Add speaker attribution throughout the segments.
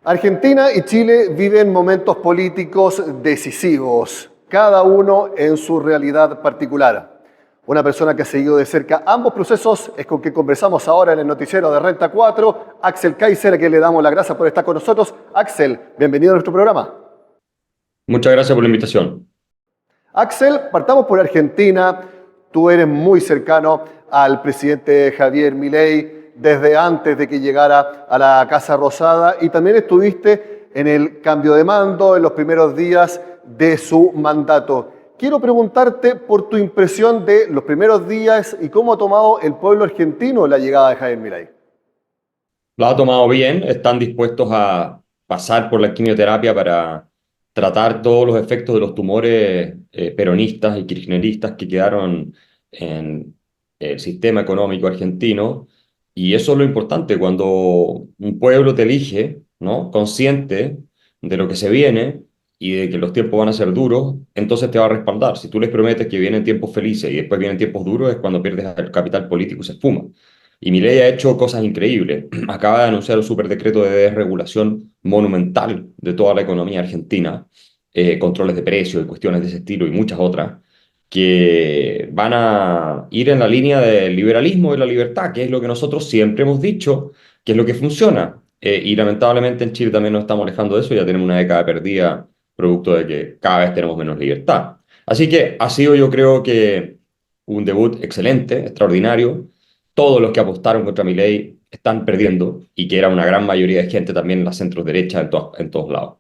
Speaker 1: Argentina y Chile viven momentos políticos decisivos, cada uno en su realidad particular. Una persona que ha seguido de cerca ambos procesos es con quien conversamos ahora en el noticiero de Renta 4, Axel Kaiser, a quien le damos las gracias por estar con nosotros. Axel, bienvenido a nuestro programa.
Speaker 2: Muchas gracias por la invitación.
Speaker 1: Axel, partamos por Argentina. Tú eres muy cercano al presidente Javier Milei desde antes de que llegara a la Casa Rosada y también estuviste en el cambio de mando en los primeros días de su mandato. Quiero preguntarte por tu impresión de los primeros días y cómo ha tomado el pueblo argentino la llegada de Javier Milei.
Speaker 2: Lo ha tomado bien, están dispuestos a pasar por la quimioterapia para tratar todos los efectos de los tumores peronistas y kirchneristas que quedaron en el sistema económico argentino. Y eso es lo importante, cuando un pueblo te elige, ¿no? Consciente de lo que se viene y de que los tiempos van a ser duros, entonces te va a respaldar. Si tú les prometes que vienen tiempos felices y después vienen tiempos duros, es cuando pierdes el capital político y se esfuma. Y Milei ha hecho cosas increíbles. Acaba de anunciar un superdecreto de desregulación monumental de toda la economía argentina, controles de precios y cuestiones de ese estilo y muchas otras, que van a ir en la línea del liberalismo y la libertad, que es lo que nosotros siempre hemos dicho, que es lo que funciona. Y lamentablemente en Chile también nos estamos alejando de eso, ya tenemos una década perdida, producto de que cada vez tenemos menos libertad. Así que ha sido, yo creo que, un debut excelente, extraordinario. Todos los que apostaron contra Milei están perdiendo y que era una gran mayoría de gente también en la centro derecha en todos lados.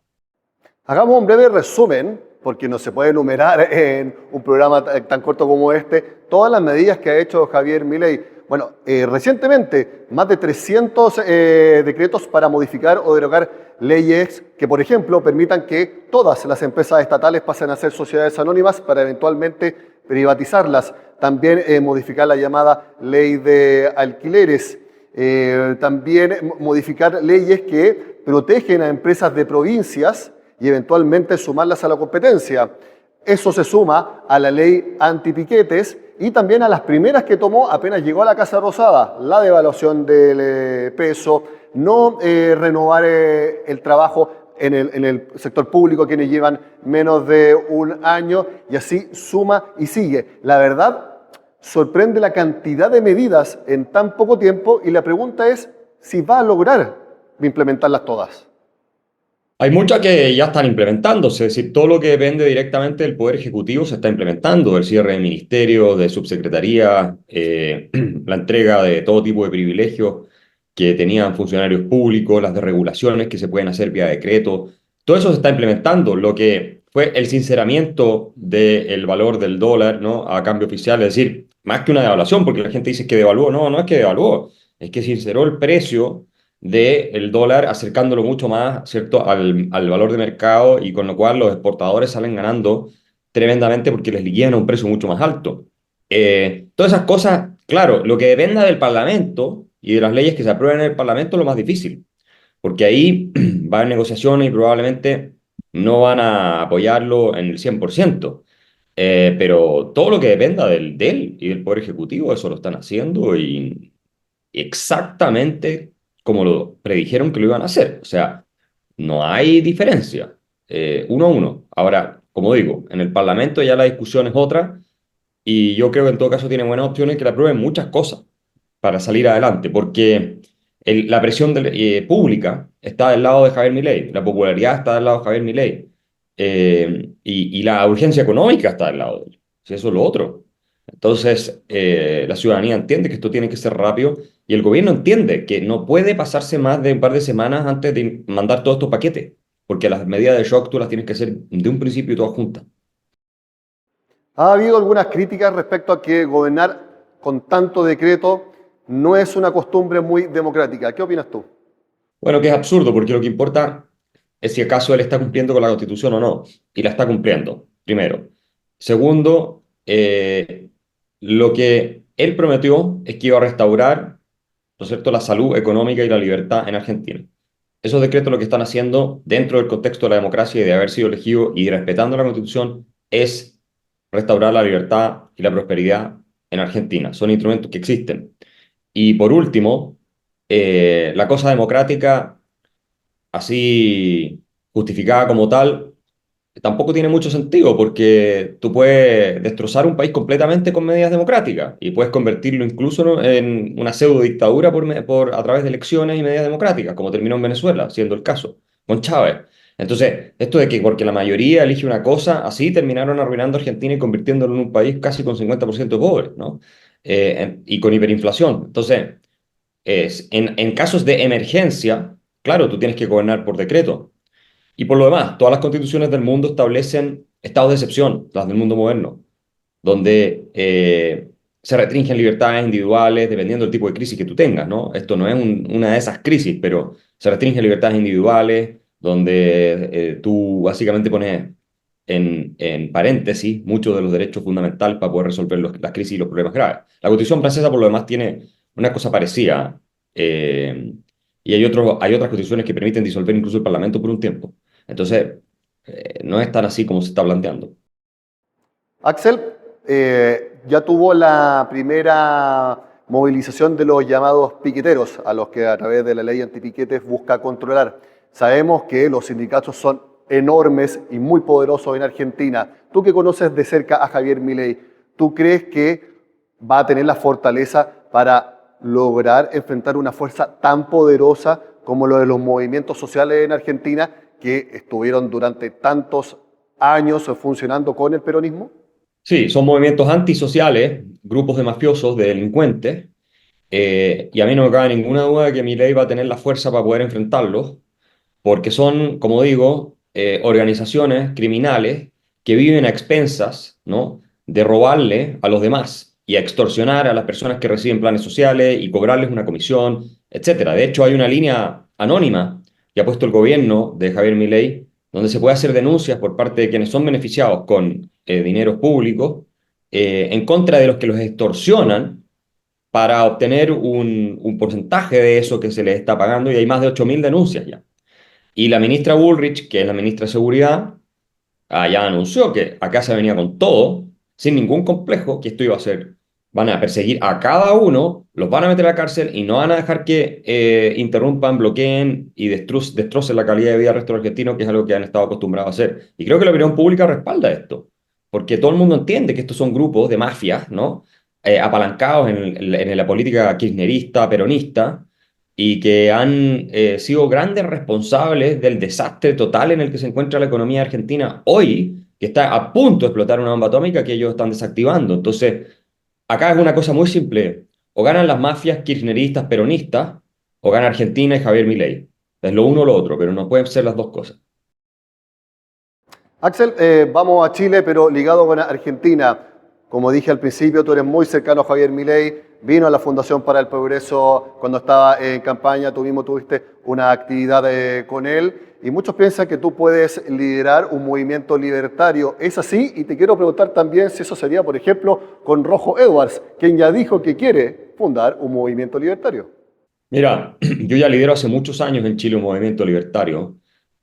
Speaker 1: Hagamos un breve resumen, porque no se puede enumerar en un programa tan corto como este, todas las medidas que ha hecho Javier Milei. Bueno, recientemente, más de 300 decretos para modificar o derogar leyes que, por ejemplo, permitan que todas las empresas estatales pasen a ser sociedades anónimas para eventualmente privatizarlas. También modificar la llamada ley de alquileres. También modificar leyes que protegen a empresas de provincias y eventualmente sumarlas a la competencia. Eso se suma a la ley antipiquetes y también a las primeras que tomó apenas llegó a la Casa Rosada, la devaluación del peso, no renovar el trabajo en el sector público, quienes llevan menos de un año, y así suma y sigue. La verdad, sorprende la cantidad de medidas en tan poco tiempo y la pregunta es si va a lograr implementarlas todas.
Speaker 2: Hay muchas que ya están implementándose, es decir, todo lo que depende directamente del Poder Ejecutivo se está implementando, el cierre de ministerios, de subsecretarías, la entrega de todo tipo de privilegios que tenían funcionarios públicos, las desregulaciones que se pueden hacer vía decreto, todo eso se está implementando, lo que fue el sinceramiento del valor del dólar, ¿no? A cambio oficial, es decir, más que una devaluación, porque la gente dice que devaluó, no, no es que devaluó, es que sinceró el precio del dólar, acercándolo mucho más, ¿cierto?, al valor de mercado, y con lo cual los exportadores salen ganando tremendamente porque les liquidan a un precio mucho más alto. Todas esas cosas, claro, lo que dependa del Parlamento y de las leyes que se aprueben en el Parlamento es lo más difícil, porque ahí va a haber negociaciones y probablemente no van a apoyarlo en el 100%. Pero todo lo que dependa de él y del Poder Ejecutivo, eso lo están haciendo y exactamente como lo predijeron que lo iban a hacer. O sea, no hay diferencia, uno a uno. Ahora, como digo, en el Parlamento ya la discusión es otra y yo creo que en todo caso tiene buenas opciones que le aprueben muchas cosas para salir adelante, porque la presión pública está del lado de Javier Milei, la popularidad está del lado de Javier Milei, y la urgencia económica está del lado de él. Si eso es lo otro. Entonces, la ciudadanía entiende que esto tiene que ser rápido y el gobierno entiende que no puede pasarse más de un par de semanas antes de mandar todos estos paquetes, porque las medidas de shock tú las tienes que hacer de un principio y todas juntas.
Speaker 1: Ha habido algunas críticas respecto a que gobernar con tanto decreto no es una costumbre muy democrática. ¿Qué opinas tú?
Speaker 2: Bueno, que es absurdo, porque lo que importa es si acaso él está cumpliendo con la Constitución o no, y la está cumpliendo, primero. Segundo, lo que él prometió es que iba a restaurar, ¿no es cierto?, la salud económica y la libertad en Argentina. Esos decretos lo que están haciendo dentro del contexto de la democracia y de haber sido elegido y respetando la Constitución es restaurar la libertad y la prosperidad en Argentina. Son instrumentos que existen. Y por último, la cosa democrática así justificada como tal, tampoco tiene mucho sentido porque tú puedes destrozar un país completamente con medidas democráticas y puedes convertirlo incluso, ¿no?, en una pseudo dictadura a través de elecciones y medidas democráticas, como terminó en Venezuela, siendo el caso, con Chávez. Entonces, esto de que porque la mayoría elige una cosa, así terminaron arruinando a Argentina y convirtiéndolo en un país casi con 50% de pobres, ¿no? Y con hiperinflación. Entonces, en casos de emergencia, claro, tú tienes que gobernar por decreto. Y por lo demás, todas las constituciones del mundo establecen estados de excepción, las del mundo moderno, donde se restringen libertades individuales dependiendo del tipo de crisis que tú tengas, ¿no? Esto no es una de esas crisis, pero se restringen libertades individuales, donde tú básicamente pones en paréntesis muchos de los derechos fundamentales para poder resolver las crisis y los problemas graves. La Constitución francesa, por lo demás, tiene una cosa parecida, eh, y hay otras constituciones que permiten disolver incluso el Parlamento por un tiempo. Entonces, no es tan así como se está planteando.
Speaker 1: Axel, ya tuvo la primera movilización de los llamados piqueteros, a los que a través de la ley antipiquetes busca controlar. Sabemos que los sindicatos son enormes y muy poderosos en Argentina. Tú que conoces de cerca a Javier Milei, ¿tú crees que va a tener la fortaleza para lograr enfrentar una fuerza tan poderosa como lo de los movimientos sociales en Argentina que estuvieron durante tantos años funcionando con el peronismo?
Speaker 2: Sí, son movimientos antisociales, grupos de mafiosos, de delincuentes, y a mí no me cabe ninguna duda de que Milei va a tener la fuerza para poder enfrentarlos, porque son, como digo, organizaciones criminales que viven a expensas, ¿no?, de robarle a los demás y a extorsionar a las personas que reciben planes sociales y cobrarles una comisión, etcétera. De hecho, hay una línea anónima que ha puesto el gobierno de Javier Milei, donde se puede hacer denuncias por parte de quienes son beneficiados con dineros públicos en contra de los que los extorsionan para obtener un porcentaje de eso que se les está pagando, y hay más de 8.000 denuncias ya. Y la ministra Bullrich, que es la ministra de Seguridad, ya anunció que acá se venía con todo, sin ningún complejo, que esto iba a ser, van a perseguir a cada uno, los van a meter a la cárcel y no van a dejar que interrumpan, bloqueen y destrocen la calidad de vida del resto de los argentinos, que es algo que han estado acostumbrados a hacer. Y creo que la opinión pública respalda esto, porque todo el mundo entiende que estos son grupos de mafias, ¿no? Apalancados en la política kirchnerista, peronista, y que han sido grandes responsables del desastre total en el que se encuentra la economía argentina hoy, que está a punto de explotar una bomba atómica que ellos están desactivando. Entonces, acá es una cosa muy simple: o ganan las mafias kirchneristas, peronistas, o gana Argentina y Javier Milei. Es lo uno o lo otro, pero no pueden ser las dos cosas.
Speaker 1: Axel, vamos a Chile, pero ligado con Argentina. Como dije al principio, tú eres muy cercano a Javier Milei, vino a la Fundación para el Progreso cuando estaba en campaña, tú mismo tuviste una actividad con él, y muchos piensan que tú puedes liderar un movimiento libertario. ¿Es así? Y te quiero preguntar también si eso sería, por ejemplo, con Rojo Edwards, quien ya dijo que quiere fundar un movimiento libertario.
Speaker 2: Mira, yo ya lidero hace muchos años en Chile un movimiento libertario.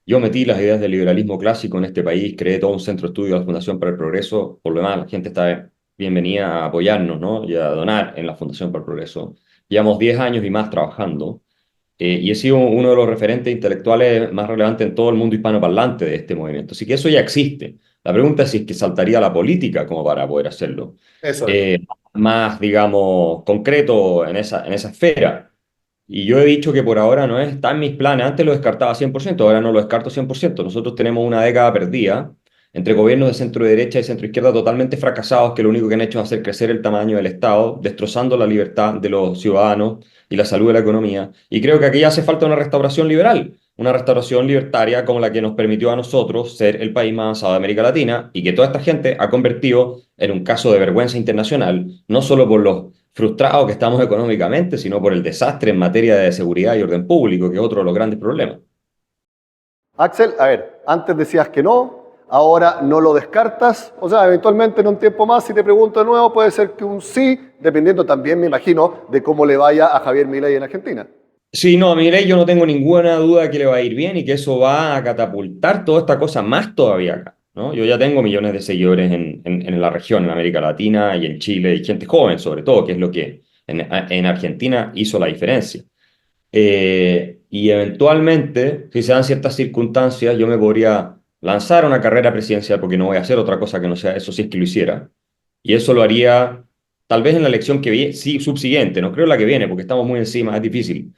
Speaker 2: Yo metí las ideas del liberalismo clásico en este país, creé todo un centro de estudio de la Fundación para el Progreso. Por lo demás, la gente está bienvenida a apoyarnos, ¿no?, y a donar en la Fundación para el Progreso. Llevamos 10 años y más trabajando, y he sido uno de los referentes intelectuales más relevantes en todo el mundo hispanoparlante de este movimiento. Así que eso ya existe. La pregunta es si es que saltaría a la política como para poder hacerlo.
Speaker 1: Eso es.
Speaker 2: Eh, Más, digamos, concreto en esa esfera. Y yo he dicho que por ahora no está en mis planes. Antes lo descartaba 100%, ahora no lo descarto 100%. Nosotros tenemos una década perdida entre gobiernos de centro derecha y centro izquierda totalmente fracasados, que lo único que han hecho es hacer crecer el tamaño del Estado, destrozando la libertad de los ciudadanos y la salud de la economía. Y creo que aquí hace falta una restauración liberal, una restauración libertaria como la que nos permitió a nosotros ser el país más avanzado de América Latina, y que toda esta gente ha convertido en un caso de vergüenza internacional, no solo por los frustrados que estamos económicamente, sino por el desastre en materia de seguridad y orden público, que es otro de los grandes problemas.
Speaker 1: Axel, a ver, antes decías que no, ahora no lo descartas. O sea, eventualmente en un tiempo más, si te pregunto de nuevo, puede ser que un sí, dependiendo también, me imagino, de cómo le vaya a Javier Milei en Argentina.
Speaker 2: Sí, no, a Milei yo no tengo ninguna duda que le va a ir bien y que eso va a catapultar toda esta cosa más todavía acá, ¿no? Yo ya tengo millones de seguidores en la región, en América Latina y en Chile, y gente joven sobre todo, que es lo que en Argentina hizo la diferencia. y eventualmente, si se dan ciertas circunstancias, yo me podría lanzar a una carrera presidencial porque no voy a hacer otra cosa que no sea eso si es que lo hiciera. Y eso lo haría tal vez en la elección que viene, sí, subsiguiente, no creo la que viene porque estamos muy encima, es difícil.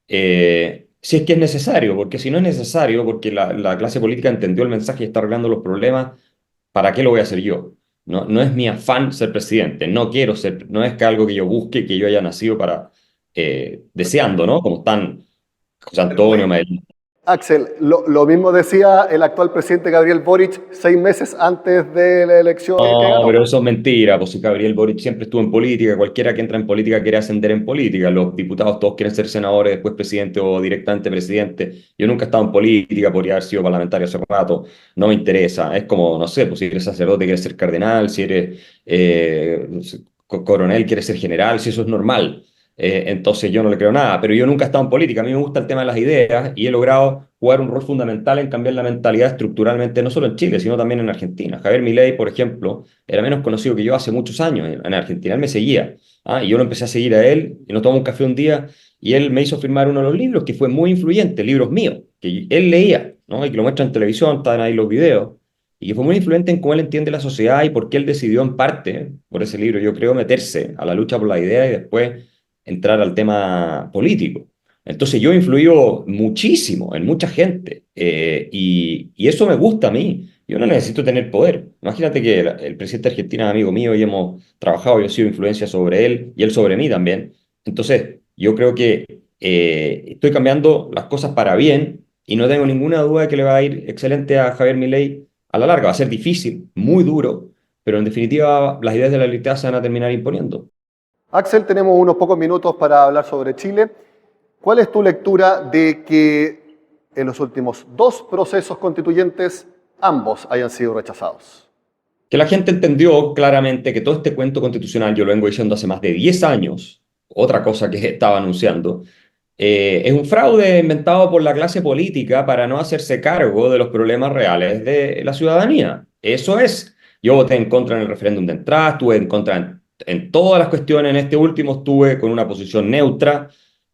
Speaker 2: Si es que es necesario, porque si no es necesario, porque la clase política entendió el mensaje y está arreglando los problemas, ¿para qué lo voy a hacer yo? No, no es mi afán ser presidente, no quiero ser, no es que algo que yo busque, que yo haya nacido para, deseando, ¿no? Como están José Antonio, Medellín.
Speaker 1: Axel, lo mismo decía el actual presidente Gabriel Boric 6 meses antes de la elección que
Speaker 2: No,
Speaker 1: ganó.
Speaker 2: pero eso es mentira, pues si Gabriel Boric siempre estuvo en política, cualquiera que entra en política quiere ascender en política, los diputados todos quieren ser senadores, después presidente o directamente presidente. Yo nunca he estado en política, podría haber sido parlamentario hace rato, no me interesa, es como, no sé, pues si eres sacerdote quieres ser cardenal, si eres coronel quieres ser general, si eso es normal. Entonces yo no le creo nada, pero yo nunca he estado en política, a mí me gusta el tema de las ideas y he logrado jugar un rol fundamental en cambiar la mentalidad estructuralmente, no solo en Chile, sino también en Argentina. Javier Milei, por ejemplo, era menos conocido que yo hace muchos años en Argentina, él me seguía, y yo lo empecé a seguir a él, y nos tomamos un café un día, y él me hizo firmar uno de los libros, que fue muy influyente, libros míos, que él leía, ¿no? Y que lo muestra en televisión, están ahí los videos, y que fue muy influyente en cómo él entiende la sociedad y por qué él decidió en parte, por ese libro, yo creo, meterse a la lucha por la idea y después entrar al tema político. Entonces yo he influido muchísimo en mucha gente y eso me gusta a mí. Yo no necesito tener poder. Imagínate que el presidente de Argentina es amigo mío y hemos trabajado, yo he sido influencia sobre él y él sobre mí también. Entonces yo creo que estoy cambiando las cosas para bien y no tengo ninguna duda de que le va a ir excelente a Javier Milei a la larga. Va a ser difícil, muy duro, pero en definitiva las ideas de la libertad se van a terminar imponiendo.
Speaker 1: Axel, tenemos unos pocos minutos para hablar sobre Chile. ¿Cuál es tu lectura de que en los últimos dos procesos constituyentes ambos hayan sido rechazados?
Speaker 2: Que la gente entendió claramente que todo este cuento constitucional, yo lo vengo diciendo hace más de 10 años, otra cosa que estaba anunciando, es un fraude inventado por la clase política para no hacerse cargo de los problemas reales de la ciudadanía. Eso es. Yo voté en contra en el referéndum de entrada, estuve en contra en todas las cuestiones, en este último estuve con una posición neutra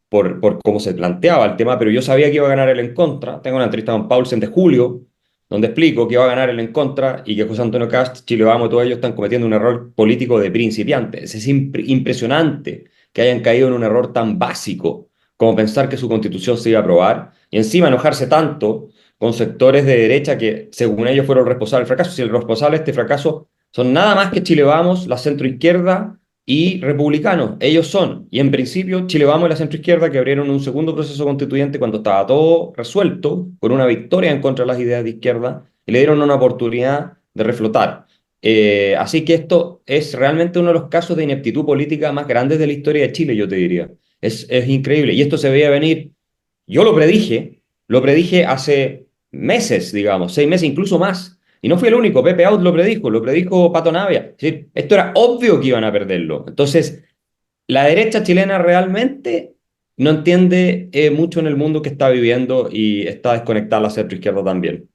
Speaker 2: por cómo se planteaba el tema, pero yo sabía que iba a ganar el en contra. Tengo una entrevista con Paulsen de julio, donde explico que iba a ganar el en contra y que José Antonio Cast, Chile Vamos, todos ellos están cometiendo un error político de principiantes. Es impresionante que hayan caído en un error tan básico como pensar que su constitución se iba a aprobar y encima enojarse tanto con sectores de derecha que, según ellos, fueron responsables del fracaso. Si el responsable de este fracaso son nada más que Chile Vamos, la centroizquierda y republicanos. Ellos son, y en principio, Chile Vamos y la centroizquierda que abrieron un segundo proceso constituyente cuando estaba todo resuelto, con una victoria en contra de las ideas de izquierda, y le dieron una oportunidad de reflotar. Así que esto es realmente uno de los casos de ineptitud política más grandes de la historia de Chile, yo te diría. Es increíble. Y esto se veía venir. Yo lo predije hace meses, digamos, 6 meses, incluso más. Y no fui el único, Pepe Out lo predijo Pato Navia. Es decir, esto era obvio que iban a perderlo. Entonces, la derecha chilena realmente no entiende mucho en el mundo que está viviendo y está desconectada a la centroizquierda también.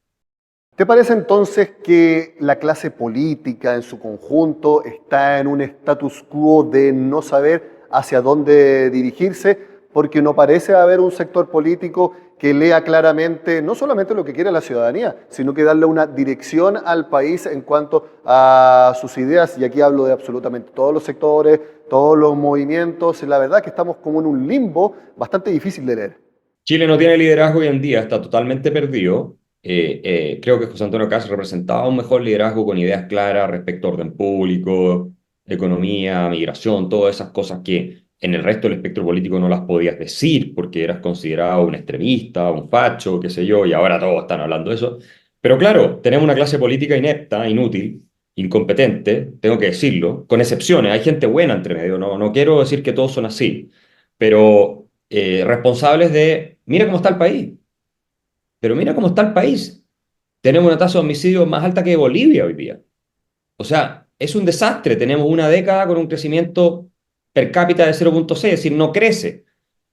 Speaker 1: ¿Te parece entonces que la clase política en su conjunto está en un status quo de no saber hacia dónde dirigirse? Porque no parece haber un sector político que lea claramente no solamente lo que quiere la ciudadanía, sino que darle una dirección al país en cuanto a sus ideas. Y aquí hablo de absolutamente todos los sectores, todos los movimientos. La verdad que estamos como en un limbo bastante difícil de leer.
Speaker 2: Chile no tiene liderazgo hoy en día, está totalmente perdido. Creo que José Antonio Caz representaba un mejor liderazgo con ideas claras respecto a orden público, economía, migración, todas esas cosas que en el resto del espectro político no las podías decir porque eras considerado un extremista, un facho, qué sé yo, y ahora todos están hablando de eso. Pero claro, tenemos una clase política inepta, inútil, incompetente, tengo que decirlo, con excepciones, hay gente buena entre medio, no quiero decir que todos son así, pero responsables de, mira cómo está el país, pero mira cómo está el país. Tenemos una tasa de homicidio más alta que Bolivia hoy día. O sea, es un desastre. Tenemos una década con un crecimiento per cápita de 0,6, es decir, no crece.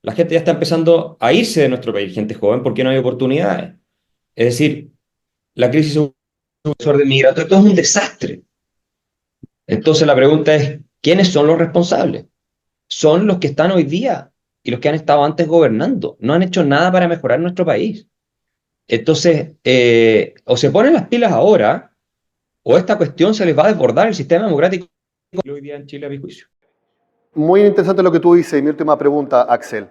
Speaker 2: La gente ya está empezando a irse de nuestro país, gente joven, porque no hay oportunidades. Es decir, la crisis es un desorden migratorio, todo es un desastre. Entonces la pregunta es, ¿quiénes son los responsables? Son los que están hoy día. y los que han estado antes gobernando. No han hecho nada para mejorar nuestro país. Entonces, o se ponen las pilas ahora, o esta cuestión se les va a desbordar el sistema democrático hoy día en Chile, a mi juicio.
Speaker 1: Muy interesante lo que tú dices y mi última pregunta, Axel.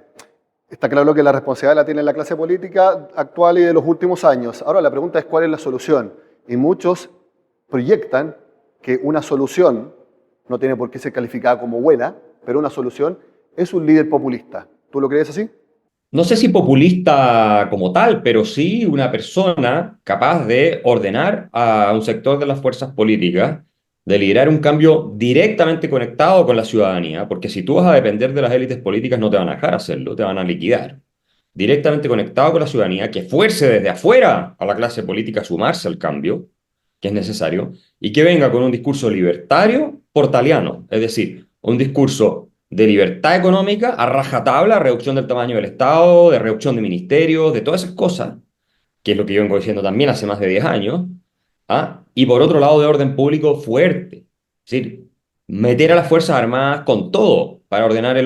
Speaker 1: Está claro que la responsabilidad la tiene la clase política actual y de los últimos años. Ahora la pregunta es cuál es la solución. Y muchos proyectan que una solución, no tiene por qué ser calificada como buena, pero una solución es un líder populista. ¿Tú lo crees así?
Speaker 2: No sé si populista como tal, pero sí una persona capaz de ordenar a un sector de las fuerzas políticas, de liderar un cambio directamente conectado con la ciudadanía, porque si tú vas a depender de las élites políticas no te van a dejar hacerlo, te van a liquidar. Directamente conectado con la ciudadanía, que fuerce desde afuera a la clase política a sumarse al cambio, que es necesario, y que venga con un discurso libertario portaliano, es decir, un discurso de libertad económica a rajatabla, reducción del tamaño del Estado, de reducción de ministerios, de todas esas cosas, que es lo que yo vengo diciendo también hace más de 10 años, ¿ah? Y por otro lado, de orden público fuerte, es decir, meter a las Fuerzas Armadas con todo para ordenar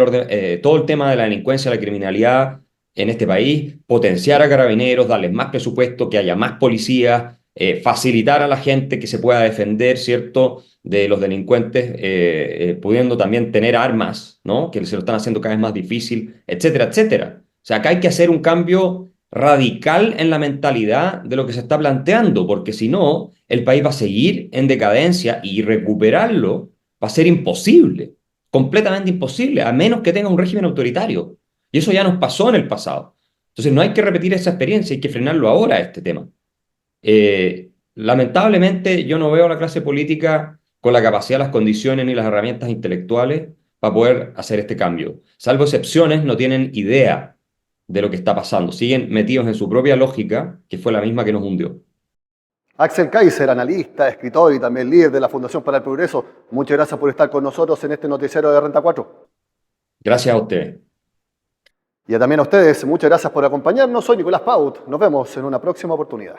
Speaker 2: todo el tema de la delincuencia, la criminalidad en este país, potenciar a carabineros, darles más presupuesto, que haya más policías, facilitar a la gente que se pueda defender, ¿cierto?, de los delincuentes, pudiendo también tener armas, ¿no?, que se lo están haciendo cada vez más difícil, etcétera, etcétera. O sea, acá hay que hacer un cambio radical en la mentalidad de lo que se está planteando, porque si no, el país va a seguir en decadencia y recuperarlo va a ser imposible, completamente imposible, a menos que tenga un régimen autoritario. Y eso ya nos pasó en el pasado. Entonces no hay que repetir esa experiencia, hay que frenarlo ahora, este tema. Lamentablemente yo no veo a la clase política con la capacidad, las condiciones ni las herramientas intelectuales para poder hacer este cambio. Salvo excepciones, no tienen idea de lo que está pasando. Siguen metidos en su propia lógica, que fue la misma que nos hundió.
Speaker 1: Axel Kaiser, analista, escritor y también líder de la Fundación para el Progreso, muchas gracias por estar con nosotros en este noticiero de Renta 4.
Speaker 2: Gracias a ustedes.
Speaker 1: Y también a ustedes, muchas gracias por acompañarnos. Soy Nicolás Paut. Nos vemos en una próxima oportunidad.